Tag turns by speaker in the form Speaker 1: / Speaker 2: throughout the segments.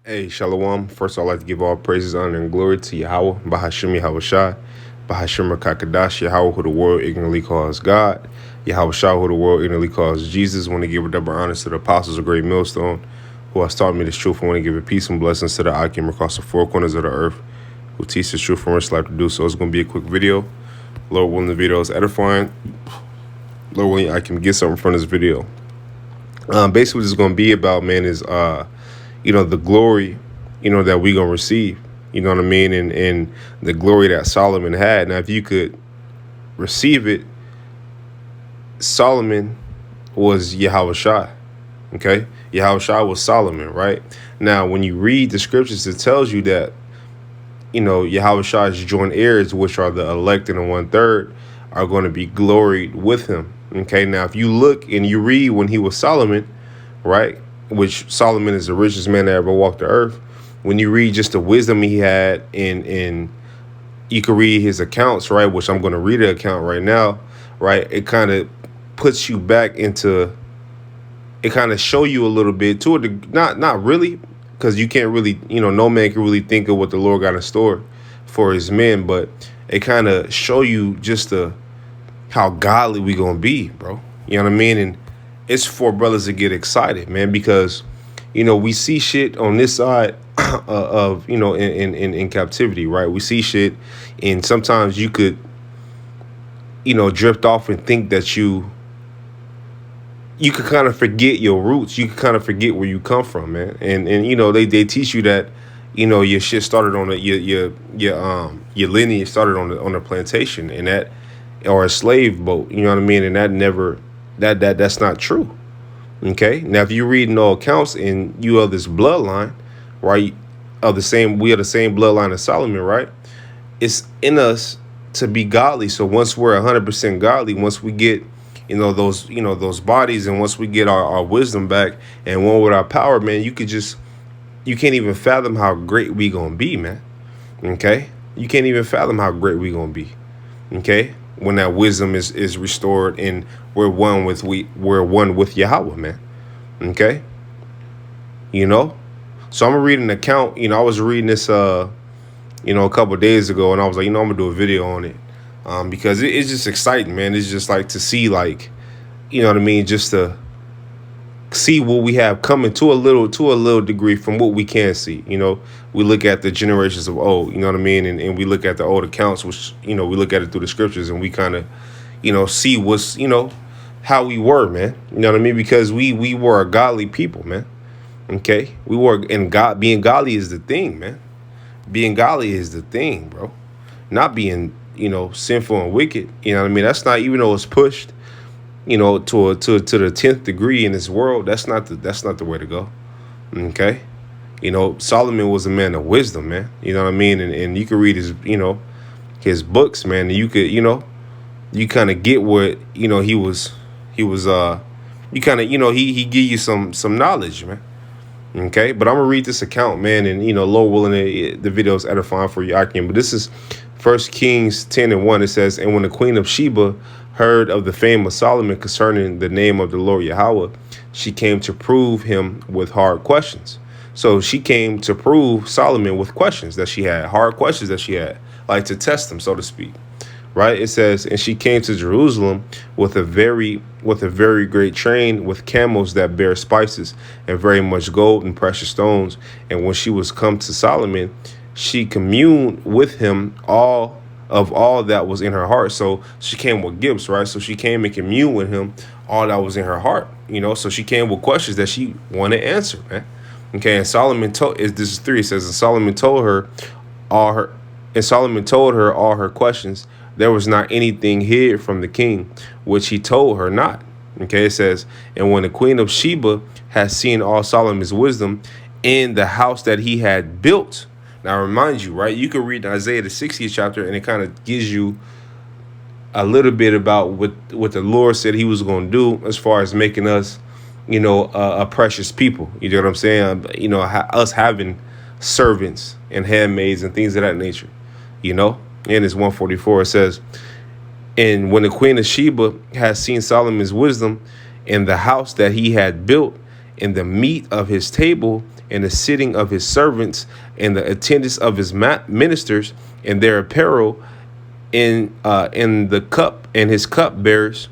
Speaker 1: Hey, Shalom. First, I'd like to give all praises, honor, and glory to Yahweh, Bahashim Yahweh Shai, Bahashim Kakadash, Yahweh, who the world ignorantly calls God, Yahweh Shai, who the world ignorantly calls Jesus. I want to give a double honor to the apostles of Great Millstone, who has taught me this truth. I want to give a peace and blessings to the Akim across the four corners of the earth, who teach the truth from which life to do so. It's going to be a quick video. Lord willing, the video is edifying. Lord willing, I can get something from this video. Basically, what it's going to be about, man, is the glory, that we gonna receive, you know what I mean, and the glory that Solomon had. Now, if you could receive it, Solomon was Yahweh Shai, okay? Yahweh Shai was Solomon, right? Now, when you read the scriptures, it tells you that, Yahweh Shai's joint heirs, which are the elect and the 1/3, are going to be gloried with him, okay? Now, if you look and you read when he was Solomon, right, which Solomon is the richest man that ever walked the earth. When you read just the wisdom he had, and you can read his accounts, right, which I'm going to read an account right now, right, it kind of puts you back into, it kind of show you a little bit to it, not really, because you can't really, no man can really think of what the Lord got in store for his men, but it kind of show you just how godly we going to be, bro. You know what I mean? And it's for brothers to get excited, man, because, we see shit on this side of, in captivity, right? We see shit, and sometimes you could, drift off and think that you could kind of forget your roots. You could kind of forget where you come from, man. And they teach you that, your shit started on your lineage started on a plantation, and that, or a slave boat, you know what I mean? And that never, that's not true. Okay. Now, if you read no accounts and you are this bloodline, right, we are the same bloodline as Solomon, right? It's in us to be godly. So once we're 100% godly, once we get, those bodies, and once we get our wisdom back and one with our power, man, you can't even fathom how great we gonna be, man. Okay. You can't even fathom how great we gonna be. Okay. When that wisdom is restored and we're one with Yahweh, man. Okay. So I'm gonna read an account. I was reading this a couple of days ago, and I was like, I'm gonna do a video on it. Because it's just exciting, man. It's just like to see, like, what I mean, just to see what we have coming to a little degree from what we can see. We look at the generations of old, you know what I mean, and we look at the old accounts, which we look at it through the scriptures, and we kind of see what's how we were, man. You know what I mean? Because we were a godly people, man. Okay, we were, and God, being godly is the thing, man. Being godly is the thing, bro. Not being sinful and wicked. You know what I mean? That's not, even though it's pushed, to the 10th degree in this world, that's not the way to go. Okay. Solomon was a man of wisdom, man. You know what I mean? And you can read his books, man, and you could, you kind of get what, he was, you kind of, he give you some knowledge, man. Okay. But I'm gonna read this account, man, and, Lord willing, the video is edifying for you, I can. But this is 1 Kings 10:1. It says, and when the queen of Sheba heard of the fame of Solomon concerning the name of the Lord Yahweh, she came to prove him with hard questions. So she came to prove Solomon with questions that she had, hard questions that she had, like to test him, so to speak. Right? It says, and she came to Jerusalem with a very great train, with camels that bear spices, and very much gold and precious stones. And when she was come to Solomon, she communed with him all that was in her heart. So she came with gifts, right? So she came and communed with him all that was in her heart, So she came with questions that she wanted to answer, man. Okay, and Solomon told, this is 3, it says, and Solomon told her all her questions. There was not anything hid from the king, which he told her not. Okay, it says, and when the queen of Sheba had seen all Solomon's wisdom in the house that he had built. Now, I remind you, right, you can read Isaiah the 60th chapter, and it kind of gives you a little bit about what the Lord said he was going to do as far as making us, a precious people. You know what I'm saying? Us having servants and handmaids and things of that nature, And it's 144. It says, and when the queen of Sheba had seen Solomon's wisdom in the house that he had built, in the meat of his table, and the sitting of his servants, and the attendance of his ministers, and their apparel, in the cup and his cupbearers,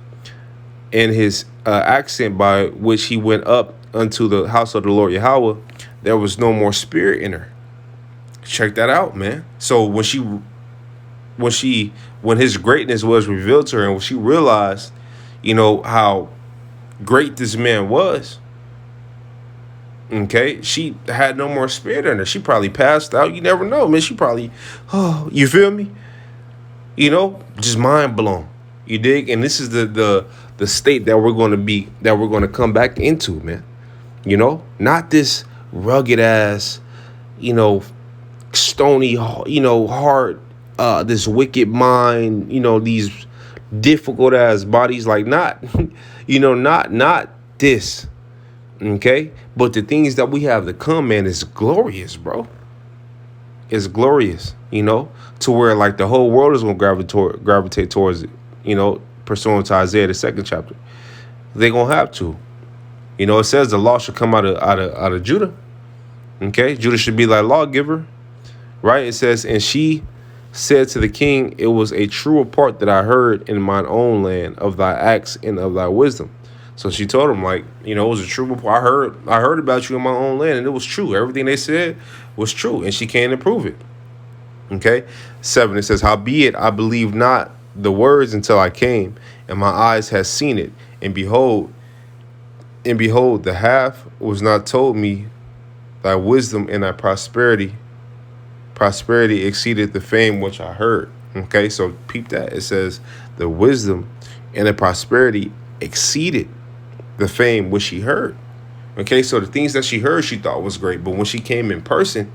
Speaker 1: and his accent by which he went up unto the house of the Lord Yahweh, there was no more spirit in her. Check that out, man. So when his greatness was revealed to her, and when she realized, how great this man was, okay, she had no more spirit in her. She probably passed out. You never know, man. She probably, you feel me? Just mind blown. You dig? And this is the state that we're going to come back into, man. Not this rugged ass, stony, heart, this wicked mind, these difficult ass bodies, like not, not this. Okay. But the things that we have to come, man, is glorious, bro. It's glorious, to where like the whole world is going to gravitate towards it, pursuant to Isaiah, the 2nd chapter. They're going to have to. It says the law should come out of Judah. Okay, Judah should be like lawgiver, right? It says, and she said to the king, it was a true report that I heard in mine own land of thy acts and of thy wisdom. So she told him, like, it was a true report. I heard about you in my own land, and it was true. Everything they said was true, and she came to prove it. Okay, 7, it says, howbeit I believed not the words until I came, and my eyes has seen it, and behold, the half was not told me. Thy wisdom and thy prosperity exceeded the fame which I heard. Okay, so peep that. It says the wisdom and the prosperity exceeded the fame which she heard. Okay, so the things that she heard, she thought was great. But when she came in person,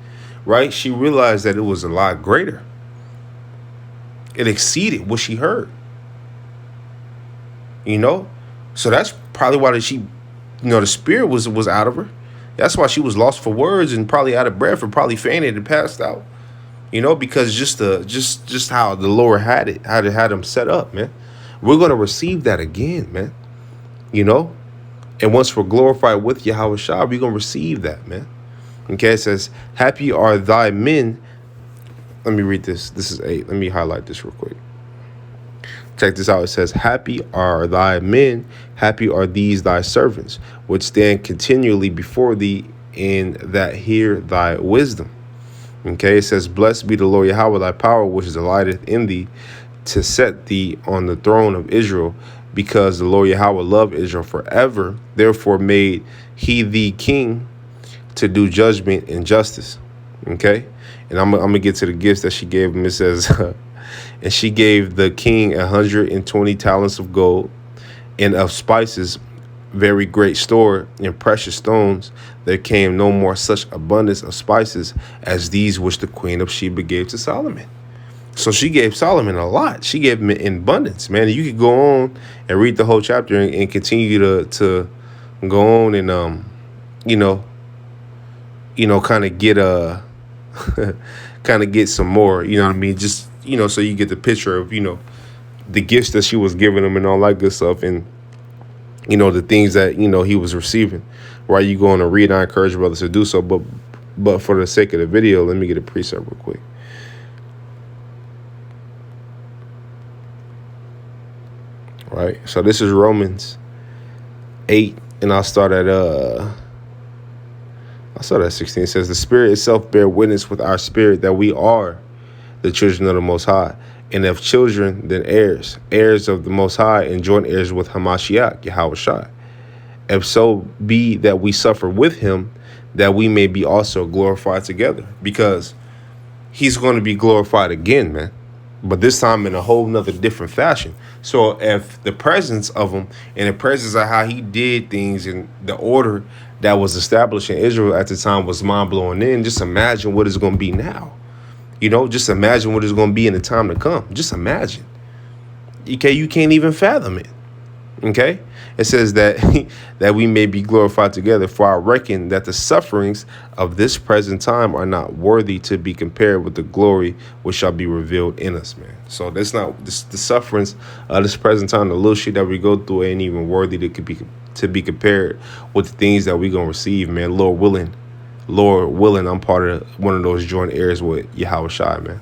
Speaker 1: right, she realized that it was a lot greater. It exceeded what she heard. So that's probably why she, the spirit was out of her. That's why she was lost for words and probably out of breath and probably fainted and passed out. Because just how the Lord had him set up, man. We're going to receive that again, man. And once we're glorified with Yahweh Shah, we're going to receive that, man. Okay, it says, happy are thy men. Let me read this. This is 8. Let me highlight this real quick. Check this out. It says, happy are thy men, happy are these thy servants, which stand continually before thee, in that hear thy wisdom. Okay, it says, blessed be the Lord Yahweh, thy power, which delighteth in thee, to set thee on the throne of Israel, because the Lord Yahweh loved Israel forever. Therefore made he thee king to do judgment and justice. Okay, and I'm going to get to the gifts that she gave him. It says, and she gave the king 120 talents of gold, and of spices very great store, and precious stones. There came no more such abundance of spices as these which the queen of Sheba gave to Solomon. So she gave Solomon a lot. She gave him in abundance, man. You could go on and read the whole chapter and continue to go on and kind of get get some more. You know what I mean? Just so you get the picture of the gifts that she was giving him and all that good stuff, and the things that he was receiving. While you go on and read, I encourage brothers to do so. But for the sake of the video, let me get a precept real quick. Right, so this is Romans 8, and I'll start at 16. It says, the Spirit itself bear witness with our spirit that we are the children of the Most High, and if children, then heirs, heirs of the Most High, and joint heirs with Hamashiach, Yahweh Shai. If so be that we suffer with him, that we may be also glorified together. Because he's going to be glorified again, man. But this time in a whole nother different fashion. So if the presence of him and the presence of how he did things and the order that was established in Israel at the time was mind-blowing then, just imagine what it's going to be now. Just imagine what it's going to be in the time to come. Just imagine. Okay, you can't even fathom it. Okay, it says that that we may be glorified together. For I reckon that the sufferings of this present time are not worthy to be compared with the glory which shall be revealed in us, man. So that's not the sufferings of this present time. The little shit that we go through ain't even worthy to be compared with the things that we gonna receive, man. Lord willing, Lord willing, I'm part of one of those joint heirs with Yahweh Shai, man.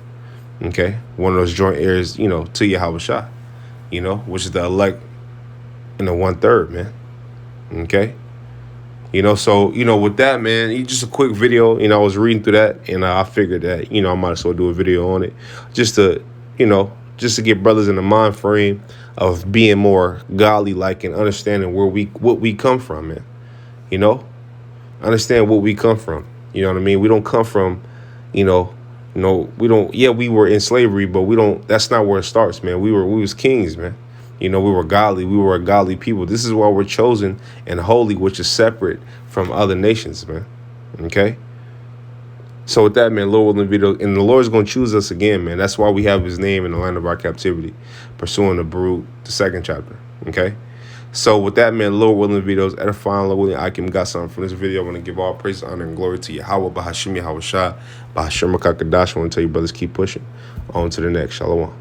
Speaker 1: Okay, one of those joint heirs, to Yahweh Shai, which is the elect in the 1/3, man. Okay. So, with that, man, just a quick video, I was reading through that and I figured that, I might as well do a video on it just to, just to get brothers in the mind frame of being more godly like and understanding what we come from, man. Understand what we come from. You know what I mean? We don't come from, we don't, yeah, we were in slavery, but that's not where it starts, man. We was kings, man. We were godly. We were a godly people. This is why we're chosen and holy, which is separate from other nations, man. Okay? So with that, man, Lord willing video, and the Lord's going to choose us again, man. That's why we have his name in the land of our captivity, pursuing the the 2nd chapter. Okay? So with that, man, Lord willing videos, edifying, Lord willing, I got something from this video. I want to give all praise, honor, and glory to Yahweh, Bahashim Yahweh Shai, Bahashim Kakadash. I want to tell you, brothers, keep pushing on to the next. Shalom.